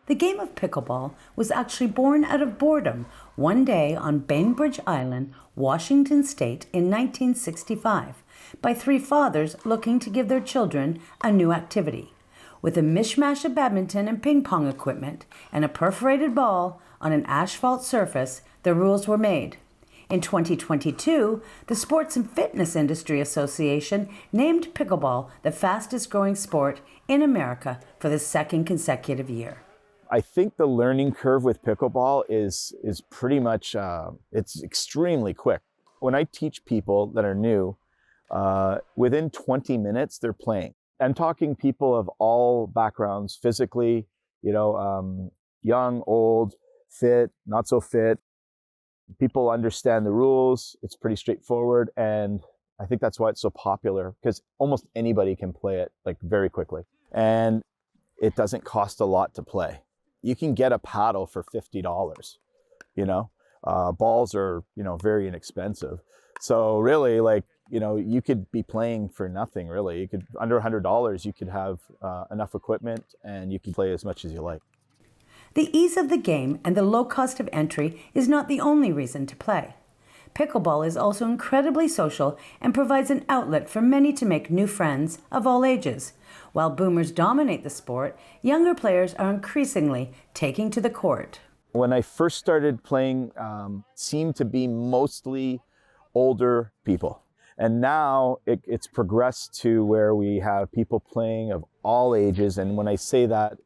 The game of pickleball was actually born out of boredom one day on Bainbridge Island, Washington State in 1965 by three fathers looking to give their children a new activity. With a mishmash of badminton and ping pong equipment and a perforated ball on an asphalt surface, the rules were made. In 2022, the Sports and Fitness Industry Association named pickleball the fastest growing sport in America for the second consecutive year. I think the learning curve with pickleball is pretty much, it's extremely quick. When I teach people that are new, within 20 minutes, they're playing. I'm talking people of all backgrounds, physically, young, old, fit, not so fit. People understand the rules. It's pretty straightforward. And I think that's why it's so popular, because almost anybody can play it like very quickly. And it doesn't cost a lot to play. You can get a paddle for $50, balls are, very inexpensive. So really, you could be playing for nothing, really. You could, under $100, you could have enough equipment and you can play as much as you like. The ease of the game and the low cost of entry is not the only reason to play. Pickleball is also incredibly social and provides an outlet for many to make new friends of all ages. While boomers dominate the sport, younger players are increasingly taking to the court. When I first started playing, seemed to be mostly older people. And now it's progressed to where we have people playing of all ages. And when I say that,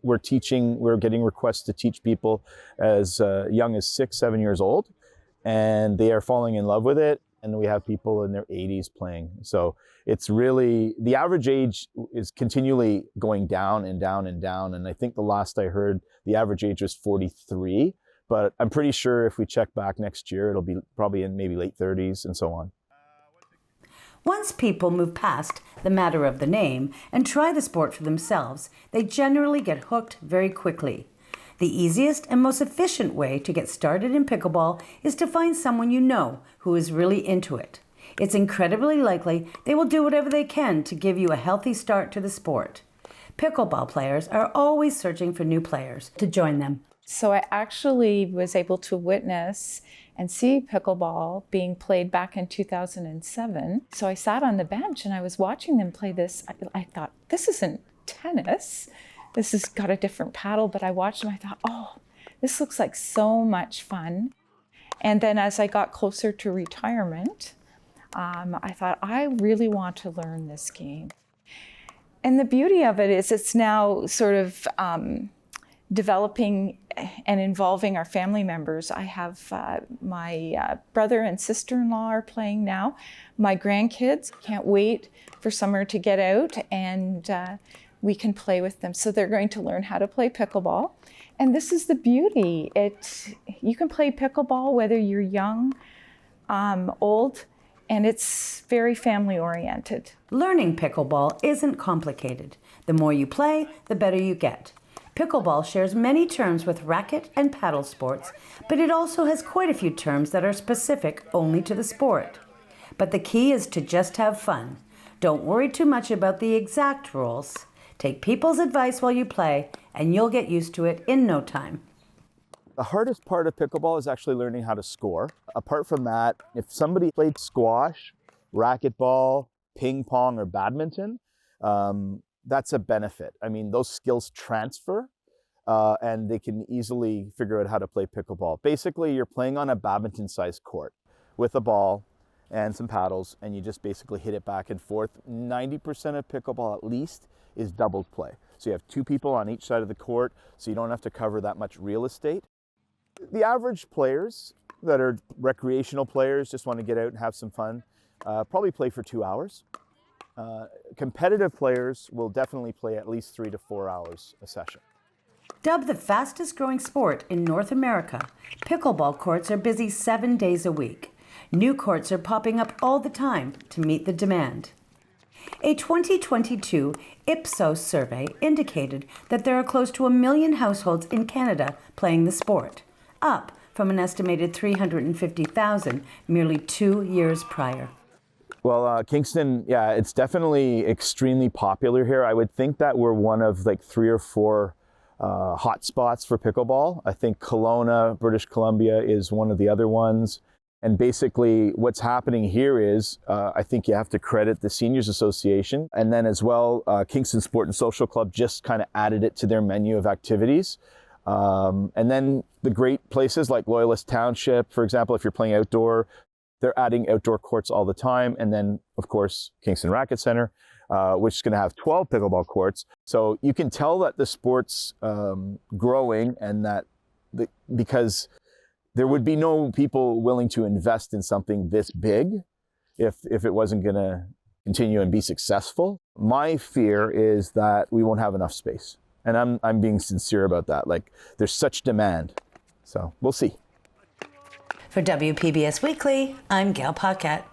we're getting requests to teach people as young as 6, 7 years old, and they are falling in love with it. And we have people in their 80s playing. So it's really, the average age is continually going down and down and down. And I think the last I heard, the average age was 43. But I'm pretty sure if we check back next year, it'll be probably in maybe late 30s and so on. Once people move past the matter of the name and try the sport for themselves, they generally get hooked very quickly. The easiest and most efficient way to get started in pickleball is to find someone you know who is really into it. It's incredibly likely they will do whatever they can to give you a healthy start to the sport. Pickleball players are always searching for new players to join them. So I actually was able to witness and see pickleball being played back in 2007. So I sat on the bench and I was watching them play this. I thought, this isn't tennis. This has got a different paddle, but I watched them. I thought, oh, this looks like so much fun. And then as I got closer to retirement, I thought, I really want to learn this game. And the beauty of it is it's now sort of developing and involving our family members. I have my brother and sister-in-law are playing now. My grandkids can't wait for summer to get out and we can play with them. So they're going to learn how to play pickleball. And this is the beauty. You can play pickleball whether you're young, old, and it's very family oriented. Learning pickleball isn't complicated. The more you play, the better you get. Pickleball shares many terms with racket and paddle sports, but it also has quite a few terms that are specific only to the sport. But the key is to just have fun. Don't worry too much about the exact rules. Take people's advice while you play, and you'll get used to it in no time. The hardest part of pickleball is actually learning how to score. Apart from that, if somebody played squash, racquetball, ping pong, or badminton, that's a benefit. I mean, those skills transfer and they can easily figure out how to play pickleball. Basically, you're playing on a badminton-sized court with a ball and some paddles, and you just basically hit it back and forth. 90% of pickleball, at least, is doubled play. So you have two people on each side of the court, so you don't have to cover that much real estate. The average players that are recreational players, just want to get out and have some fun, probably play for 2 hours. Competitive players will definitely play at least 3 to 4 hours a session. Dubbed the fastest growing sport in North America, pickleball courts are busy 7 days a week. New courts are popping up all the time to meet the demand. A 2022 Ipsos survey indicated that there are close to 1 million households in Canada playing the sport, up from an estimated 350,000 merely 2 years prior. Well, Kingston, yeah, it's definitely extremely popular here. I would think that we're one of like 3 or 4 hotspots for pickleball. I think Kelowna, British Columbia is one of the other ones. And basically what's happening here is, I think you have to credit the Seniors Association. And then as well, Kingston Sport and Social Club just kind of added it to their menu of activities. And then the great places like Loyalist Township, for example, if you're playing outdoor, they're adding outdoor courts all the time. And then, of course, Kingston Racket Center, which is going to have 12 pickleball courts. So you can tell that the sport's growing, and that because there would be no people willing to invest in something this big if it wasn't going to continue and be successful. My fear is that we won't have enough space. And I'm being sincere about that. Like, there's such demand. So we'll see. For WPBS Weekly, I'm Gail Paquette.